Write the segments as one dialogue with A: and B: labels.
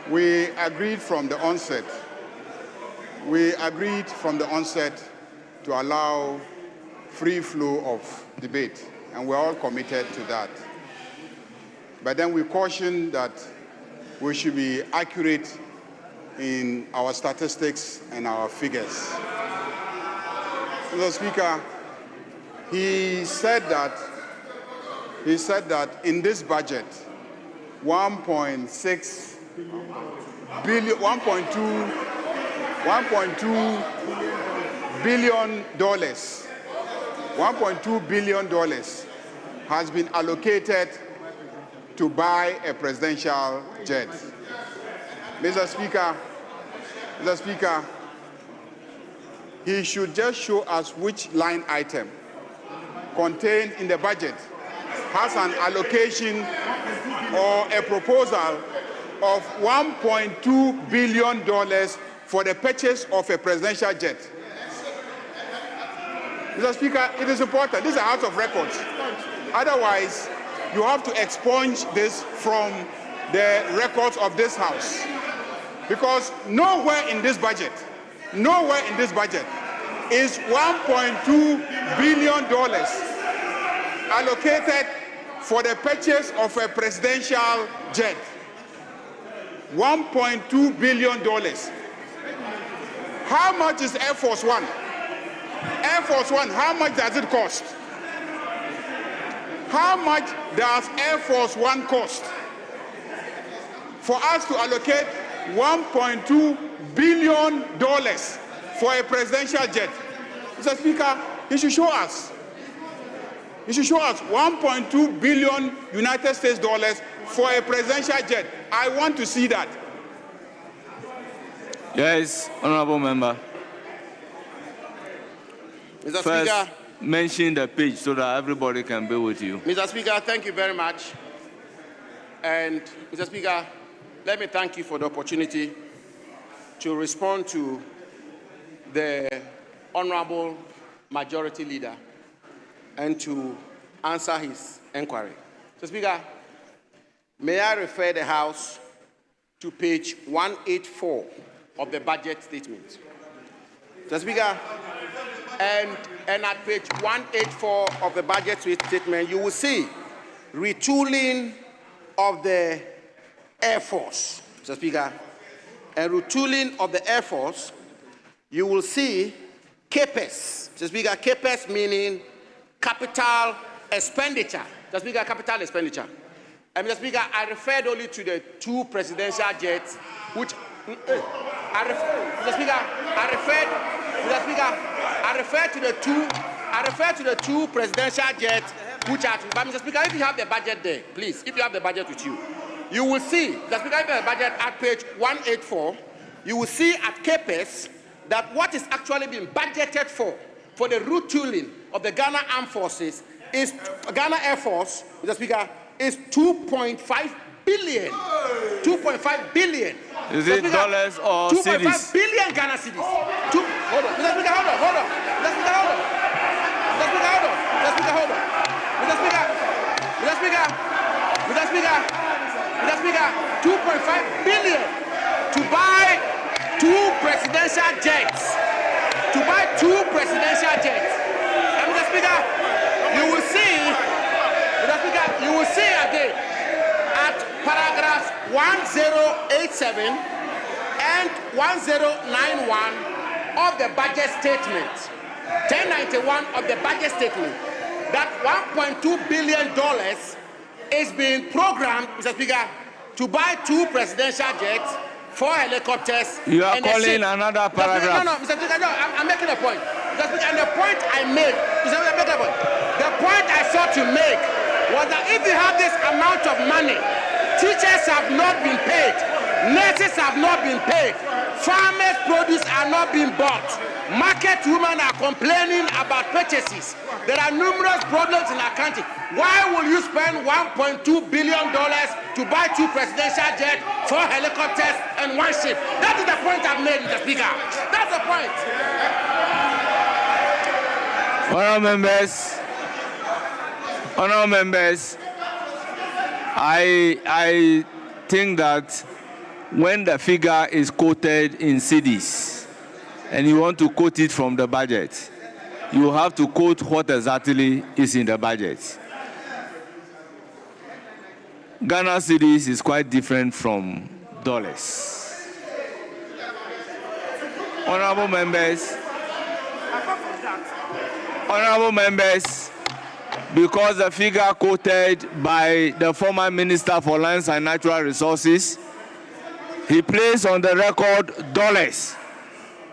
A: We agreed from the onset to allow free flow of debate, and we're all committed to that. But then we cautioned that we should be accurate in our statistics and our figures. Mr. Speaker, he said that in this budget, 1.2 billion has been allocated to buy a presidential jet. Mr. Speaker, he should just show us which line item contained in the budget has an allocation or a proposal of $1.2 billion for the purchase of a presidential jet. Mr. Speaker, it is important. These are out of records. Otherwise, you have to expunge this from the records of this House. Because nowhere in this budget is $1.2 billion allocated for the purchase of a presidential jet. $1.2 billion. How much is Air Force One? Air Force One, how much does it cost? How much does Air Force One cost? For us to allocate $1.2 billion for a presidential jet. Mr. Speaker, he should show us. He should show us $1.2 billion United States dollars for a presidential jet. I want to see that.
B: Yes, honorable member.
C: Mr.
B: First,
C: Speaker,
B: mention the page so that everybody can be with you.
C: Mr. Speaker, thank you very much. And Mr. Speaker, let me thank you for the opportunity to respond to the honorable majority leader and to answer his inquiry. Mr. Speaker, may I refer the House to page 184 of the budget statement. Mr. Speaker, and at page 184 of the budget statement, you will see retooling of the Air Force. Mr. Speaker, and retooling of the Air Force, you will see CAPEX. Mr. Speaker, CAPEX meaning capital expenditure. Mr. Speaker, capital expenditure. And Mr. Speaker, I referred only to the two presidential jets, which Mr. Speaker, I referred to the two presidential jets, which are. But Mr. Speaker, if you have the budget there, please, if you have the budget with you, you will see. Mr. Speaker, if you have the budget at page 184, you will see at CAPEX that what is actually being budgeted for the retooling of the Ghana Armed Forces is Ghana Air Force, Mr. Speaker, is 2.5 billion. 2.5 billion.
B: Is it
C: Speaker,
B: dollars or cedis?
C: 2.5 billion Ghana cedis. Hold on. Mr. Speaker, hold on. Mr. Speaker, hold on. Mr. Speaker, hold on. Mr. Speaker, 2.5 billion to buy two presidential jets. To buy two presidential jets. And Mr. Speaker, you will see again at paragraphs 1087 and 1091 of the budget statement, 1091 of the budget statement, that $1.2 billion is being programmed, Mr. Speaker, to buy two presidential jets, 4 helicopters.
B: You are
C: and
B: calling another paragraph.
C: No, Mr. Speaker, no, I'm making a point. Mr. Speaker, and the point I made, Mr. Speaker, I'm making a point. The point I sought to make was that if you have this amount of money, teachers have not been paid, nurses have not been paid, farmers' produce are not being bought, market women are complaining about purchases. There are numerous problems in our country. Why will you spend $1.2 billion to buy two presidential jets, 4 helicopters, and 1 ship? That is the point I've made, Mr. Speaker. That's the point.
B: Honourable members, I think that when the figure is quoted in cedis and you want to quote it from the budget, you have to quote what exactly is in the budget. Ghana cedis is quite different from dollars. Honorable members, because the figure quoted by the former Minister for Lands and Natural Resources, he placed on the record dollars.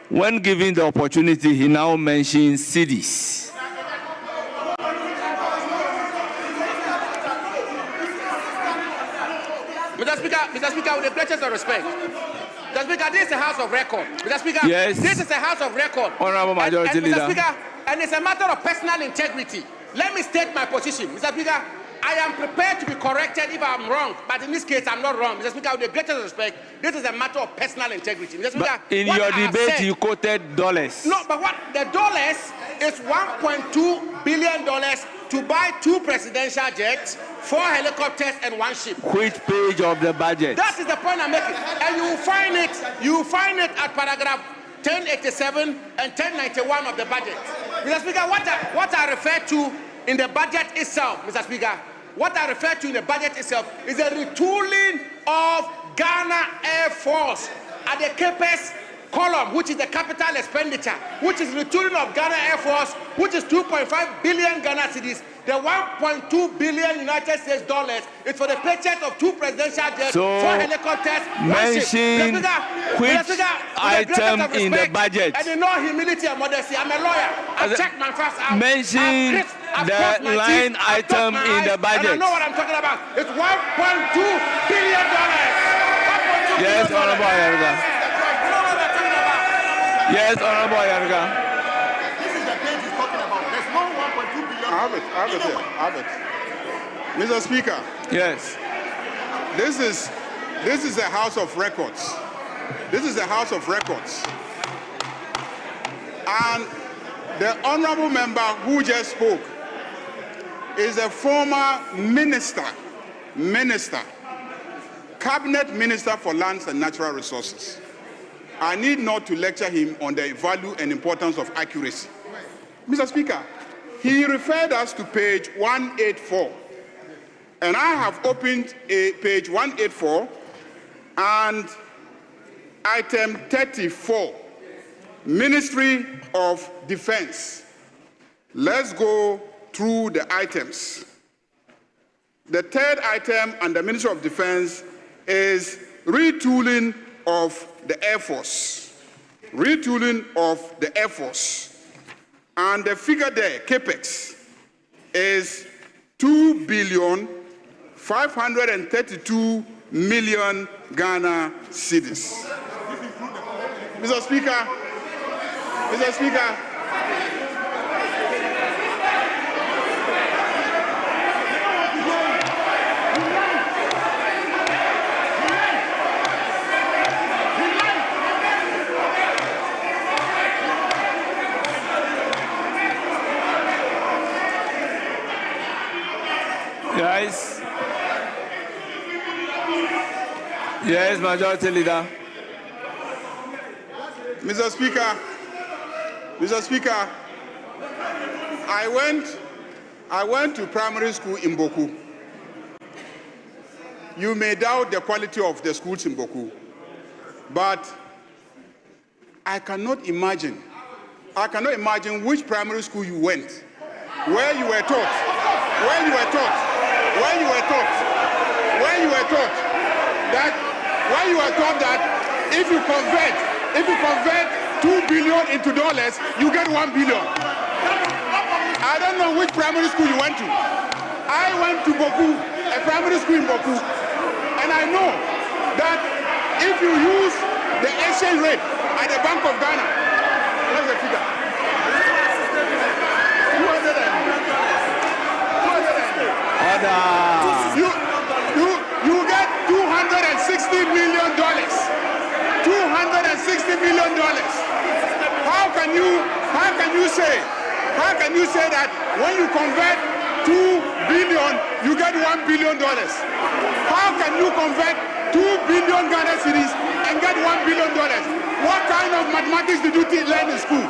B: When given the opportunity, he now mentions cedis.
C: Mr. Speaker, with the greatest of respect, Mr. Speaker, this is a house of record. Mr. Speaker,
B: yes.
C: This is a house of record.
B: Honorable Majority Leader.
C: Mr. Speaker, and it's a matter of personal integrity. Let me state my position. Mr. Speaker, I am prepared to be corrected if I'm wrong, but in this case, I'm not wrong. Mr. Speaker, with the greatest respect, this is a matter of personal integrity. Mr. Speaker,
B: in your debate, you quoted dollars.
C: No, but what the dollars is $1.2 billion to buy 2 presidential jets, 4 helicopters, and 1 ship.
B: Which page of the budget?
C: That is the point I'm making. And you will find it at paragraph 1087 and 1091 of the budget. Mr. Speaker, what I refer to in the budget itself, Mr. Speaker, what I refer to in the budget itself is the retooling of Ghana Air Force at the CAPEX column, which is the capital expenditure, which is retooling of Ghana Air Force, which is 2.5 billion Ghana cedis. The 1.2 billion United States dollars is for the purchase of 2 presidential jets, 4 helicopters, 1 ship.
B: Which item in the budget?
C: And in no humility and modesty, I'm a lawyer. I've checked my facts out.
B: Mention the line item in the budget.
C: And I know what I'm talking about. It's $1.2 billion.
B: Yes, Honorable Ayariga. Yes, Honorable Ayariga.
C: This is the page he's talking about. There's no $1.2 billion.
A: I have it. Mr. Speaker.
B: Yes.
A: This is a house of records. This is a house of records. And the honorable member who just spoke is a former cabinet minister for lands and natural resources. I need not to lecture him on the value and importance of accuracy. Mr. Speaker, he referred us to page 184. And I have opened page 184 and item 34, Ministry of Defense. Let's go through the items. The third item under Ministry of Defense is retooling of the Air Force. Retooling of the Air Force. And the figure there, CAPEX, is 2,532 million Ghana cedis. Mr. Speaker,
B: Yes. Yes, Majority Leader.
A: Mr. Speaker, I went to primary school in Boku. You may doubt the quality of the schools in Boku, but I cannot imagine which primary school you went, where you were taught that if you convert 2 billion into dollars, you get 1 billion. I don't know which primary school you went to. I went to Boku, a primary school in Boku, and I know that if you use the exchange rate at the Bank of Ghana, what's the figure? 200. You get $260 million. $260 million. How can you say that when you convert 2 billion, you get $1 billion? How can you convert 2 billion Ghana cedis and get $1 billion. What kind of mathematics did you learn in school?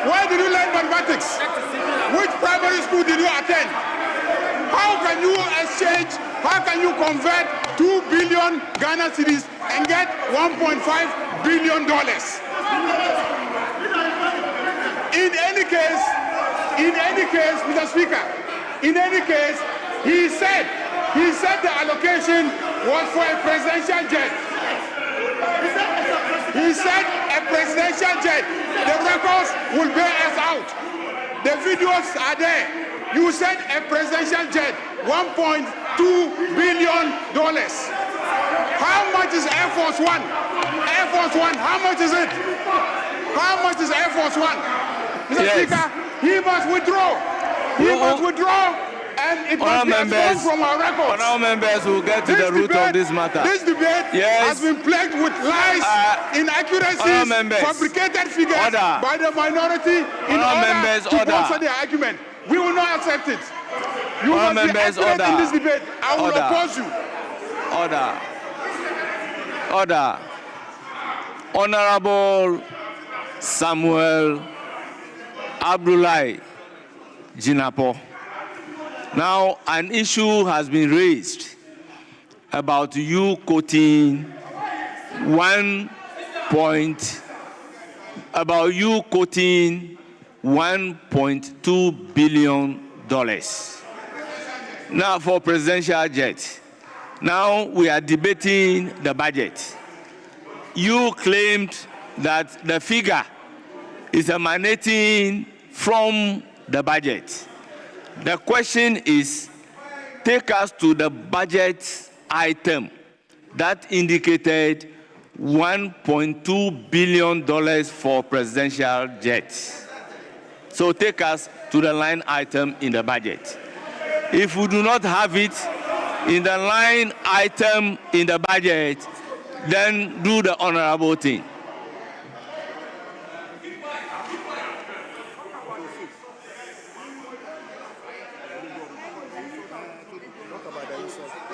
A: Where did you learn mathematics? Which primary school did you attend? How can you exchange, how can you convert 2 billion Ghana cedis and get $1.5 billion? In any case, Mr. Speaker, in any case, he said the allocation was for a presidential jet. He said a presidential jet. The records will bear us out. The videos are there. You said a presidential jet, $1.2 billion. How much is Air Force One? Air Force One, how much is it? How much is Air Force One? Mr. Speaker, he must withdraw. He must withdraw, and it must be expunged from our records.
B: Honourable members will get to the root of this matter.
A: This debate has been plagued with lies, inaccuracies, fabricated figures by the minority in order to bolster their argument. We will not accept it. You must be accurate in this debate. I will oppose you.
B: Order. Honourable Samuel Abdullahi Jinapor. Now, an issue has been raised about you quoting $1.2 billion. Now, for presidential jet. Now we are debating the budget. You claimed that the figure is emanating from the budget. The question is, take us to the budget item that indicated $1.2 billion for presidential jets. So take us to the line item in the budget. If we do not have it in the line item in the budget, then do the honorable thing.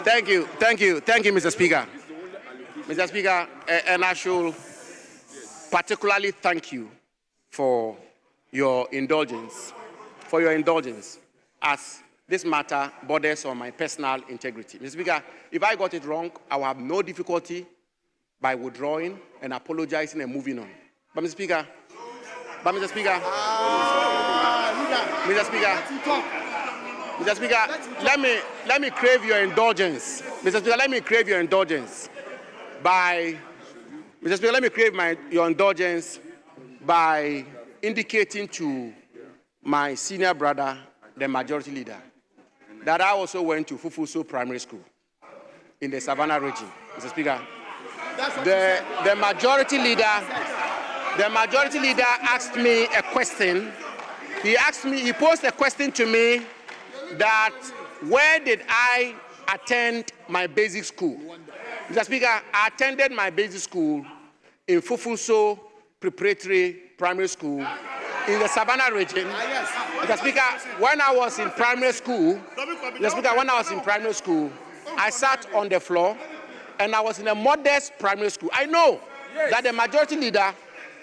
C: Thank you, Mr. Speaker. Mr. Speaker, and I should particularly thank you for your indulgence, as this matter borders on my personal integrity. Mr. Speaker, if I got it wrong, I will have no difficulty by withdrawing and apologizing and moving on. But Mr. Speaker, let me crave your indulgence. Mr. Speaker, let me crave your indulgence by indicating to my senior brother, the majority leader, that I also went to Fufuso Primary School in the Savannah region. Mr. Speaker, the majority leader asked me a question. He posed a question to me that where did I attend my basic school? Mr. Speaker, I attended my basic school in Fufuso Preparatory Primary School in the Savannah region. Mr. Speaker, when I was in primary school, I sat on the floor and I was in a modest primary school. I know that the majority leader,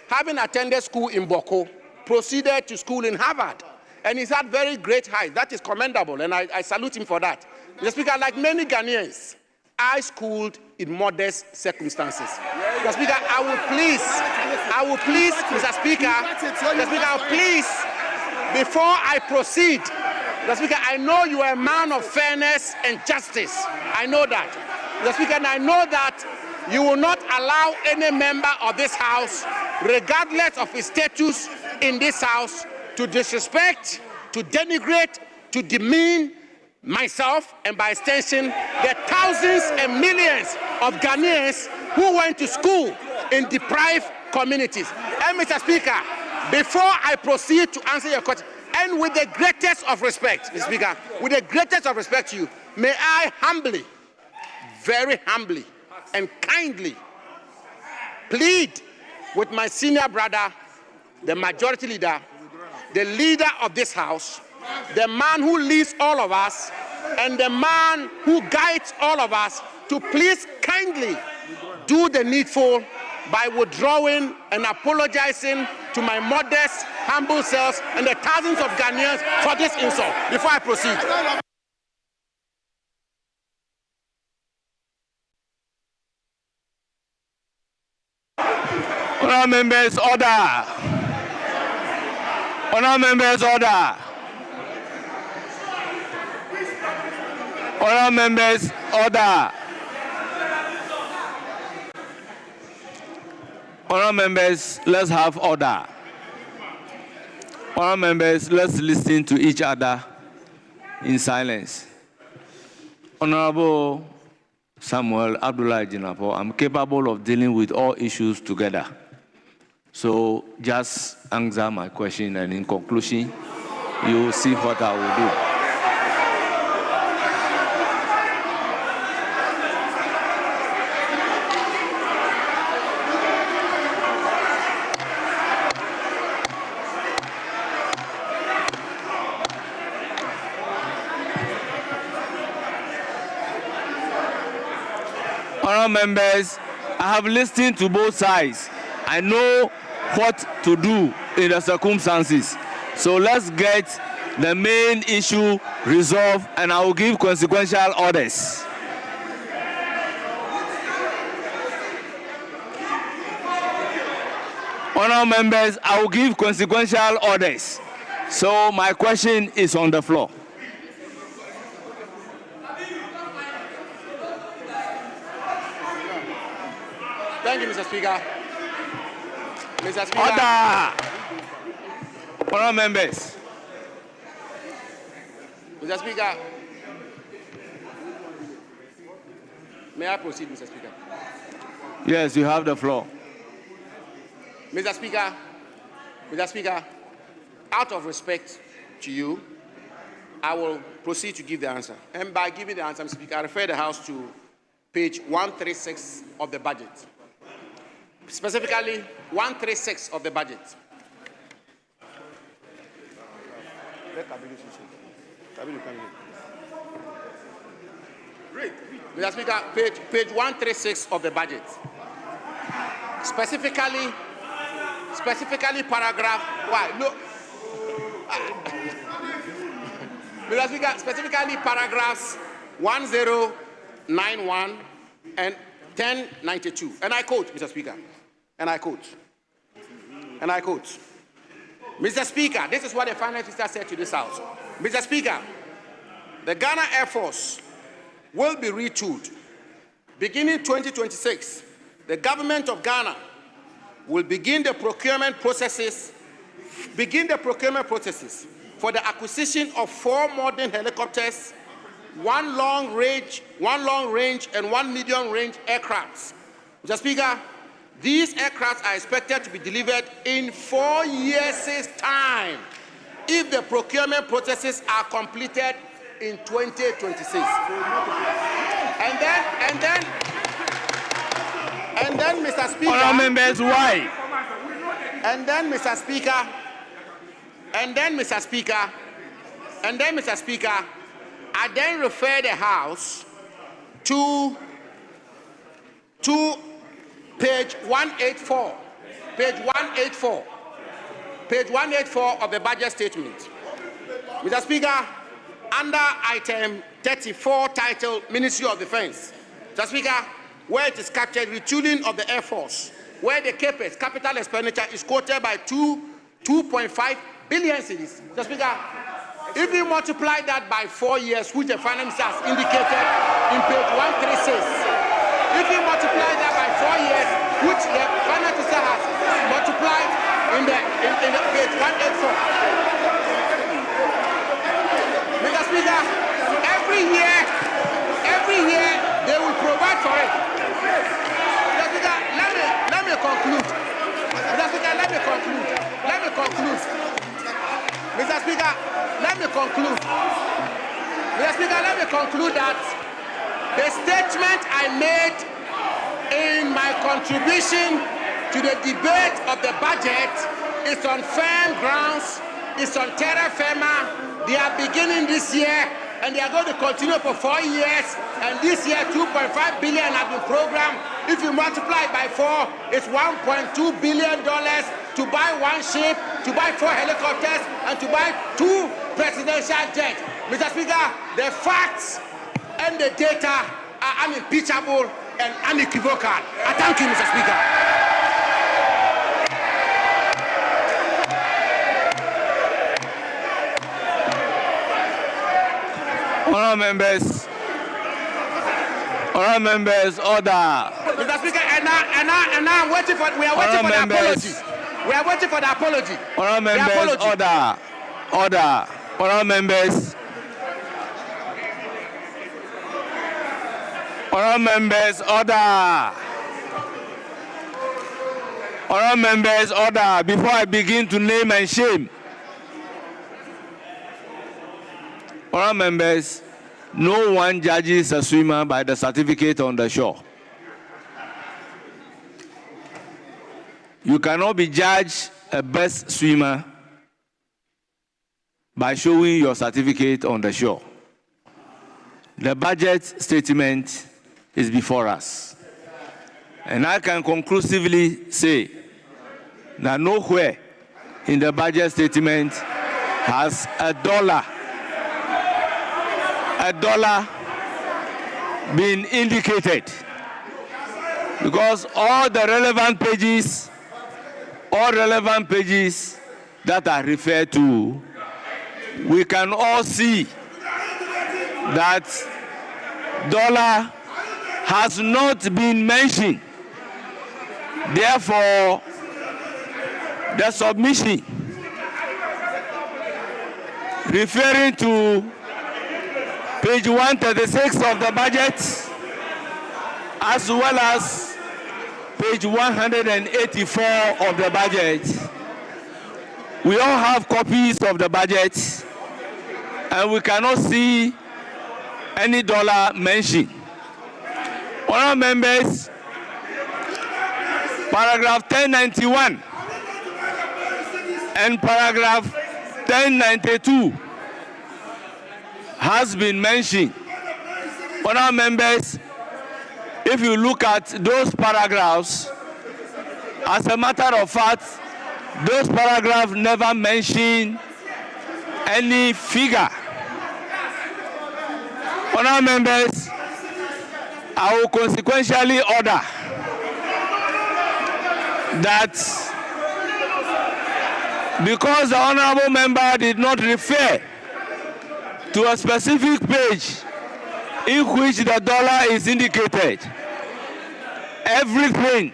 C: having attended school in Boko, proceeded to school in Harvard. And he's had very great height. That is commendable, and I salute him for that. Mr. Speaker, like many Ghanaians, I schooled in modest circumstances. Mr. Speaker, I will please, Mr. Speaker, before I proceed, Mr. Speaker, I know you are a man of fairness and justice. I know that. Mr. Speaker, and I know that you will not allow any member of this House, regardless of his status in this House, to disrespect, to denigrate, to demean myself, and by extension, the thousands and millions of Ghanaians who went to school in deprived communities. And Mr. Speaker, before I proceed to answer your question, and with the greatest of respect, Mr. Speaker, with the greatest of respect to you, may I humbly, very humbly, and kindly plead with my senior brother, the majority leader, the leader of this House, the man who leads all of us, and the man who guides all of us to please kindly do the needful by withdrawing and apologizing to my modest, humble selves and the thousands of Ghanaians for this insult. Before I proceed.
B: Honourable members, order. Honourable members, order. Honourable members, order. Honourable members, let's have order. Honourable members, let's listen to each other in silence. Honourable Samuel Abdullah Jinapor, I'm capable of dealing with all issues together. So just answer my question, and in conclusion, you will see what I will do. Honourable members, I have listened to both sides. I know what to do in the circumstances. So let's get the main issue resolved, and I will give consequential orders. Honourable members, I will give consequential orders. So my question is on the floor.
C: Thank you, Mr. Speaker. Mr. Speaker.
B: Order. Honourable members.
C: Mr. Speaker. May I proceed, Mr. Speaker?
B: Yes, you have the floor.
C: Mr. Speaker, out of respect to you, I will proceed to give the answer. And by giving the answer, Mr. Speaker, I refer the House to page 136 of the budget. Specifically, 136 of the budget. Mr. Speaker, page 136 of the budget. Specifically paragraph, why? Look. Mr. Speaker, specifically paragraphs 1091 and 1092. And I quote, Mr. Speaker, and I quote, Mr. Speaker, this is what the Finance Minister said to this House. Mr. Speaker, the Ghana Air Force will be retooled. Beginning 2026, the government of Ghana will begin the procurement processes for the acquisition of 4 modern helicopters, 1 long range and 1 medium range aircrafts. Mr. Speaker, these aircrafts are expected to be delivered in 4 years' time if the procurement processes are completed in 2026. And then, Mr. Speaker.
B: Honourable members, why?
C: And then, Mr. Speaker, I then refer the House to page 184. Page 184 of the budget statement. Mr. Speaker, under item 34 titled Ministry of Defence. Mr. Speaker, where it is captured retooling of the Air Force, where the CAPEX, capital expenditure, is quoted by 2.5 billion cedis. Mr. Speaker, if you multiply that by 4 years, which the Finance Minister has indicated in page 136, if you multiply that by 4 years, which the Finance Minister has multiplied in the page 184. Mr. Speaker, every year they will provide for it. Mr. Speaker, let me conclude. Mr. Speaker, let me conclude. Mr. Speaker, let me conclude. Mr. Speaker, let me conclude that the statement I made in my contribution to the debate of the budget is on firm grounds, it's on terra firma. They are beginning this year, and they are going to continue for 4 years. And this year, 2.5 billion have been programmed. If you multiply it by 4, it's $1.2 billion to buy 1 ship, to buy 4 helicopters, and to buy 2 presidential jets. Mr. Speaker, the facts and the data are unimpeachable and unequivocal. I thank you, Mr. Speaker.
B: Honourable members, order.
C: Mr. Speaker, and now we are waiting for the apology. We are waiting for the apology.
B: Honourable members, order. Honourable members. Honourable members, order. Honourable members, order. Before I begin to name and shame. Honourable members, no one judges a swimmer by the certificate on the shore. You cannot be judged a best swimmer by showing your certificate on the shore. The budget statement is before us. And I can conclusively say that nowhere in the budget statement has a dollar been indicated, because all relevant pages that are referred to, we can all see that dollar has not been mentioned. Therefore, the submission referring to page 136 of the budget, as well as page 184 of the budget. We all have copies of the budget, and we cannot see any dollar mentioned. Honourable members, paragraph 1091 and paragraph 1092 has been mentioned. Honourable members, if you look at those paragraphs, as a matter of fact, those paragraphs never mention any figure. Honourable members, I will consequentially order that because the honourable member did not refer to a specific page in which the dollar is indicated, everything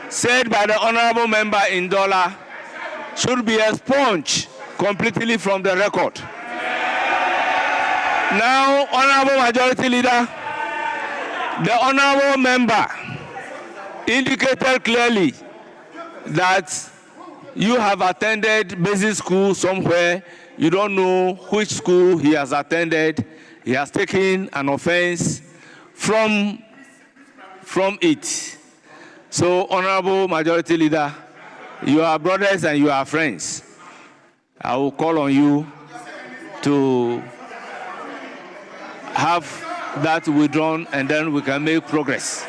B: said by the honourable member in dollar should be expunged completely from the record. Now, Honourable Majority Leader, the honourable member indicated clearly that you have attended basic school somewhere. You don't know which school he has attended. He has taken an offense from it. So, Honourable Majority Leader, you are brothers and you are friends. I will call on you to have that withdrawn, and then we can make progress.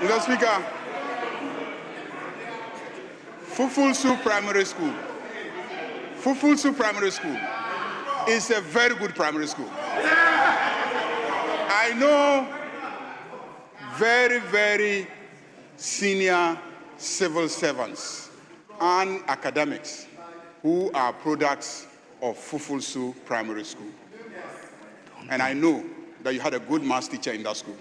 A: Mr. Speaker, Fufulsu Primary School. Fufulsu Primary School is a very good primary school. I know very, very senior civil servants and academics who are products of Fufulsu Primary School. And I know that you had a good maths teacher in that school.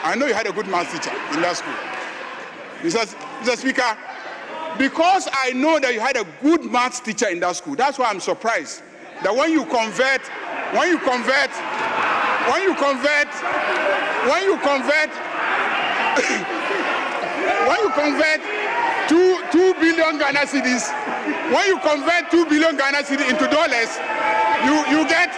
A: I know you had a good maths teacher in that school. Mr. Speaker, because I know that you had a good maths teacher in that school, that's why I'm surprised that when you convert 2 billion Ghana cedis, when you convert 2 billion Ghana cedis into dollars, you get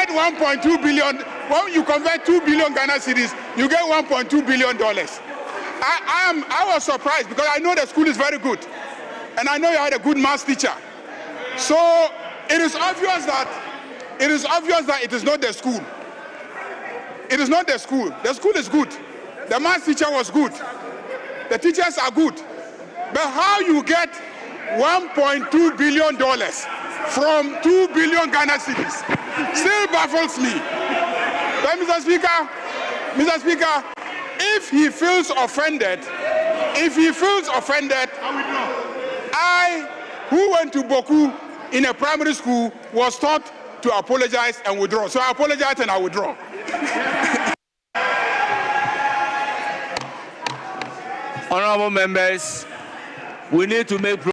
A: 1.2 billion when you convert 2 billion Ghana cedis, you get $1.2 billion. I was surprised because I know the school is very good. And I know you had a good maths teacher. So it is obvious that it is not the school. It is not the school. The school is good. The maths teacher was good. The teachers are good. But how you get $1.2 billion from 2 billion Ghana cedis still baffles me. But Mr. Speaker, if he feels offended, I, who went to Boku in a primary school, was taught to apologize and withdraw. So I apologize and I withdraw.
B: Honorable members, we need to make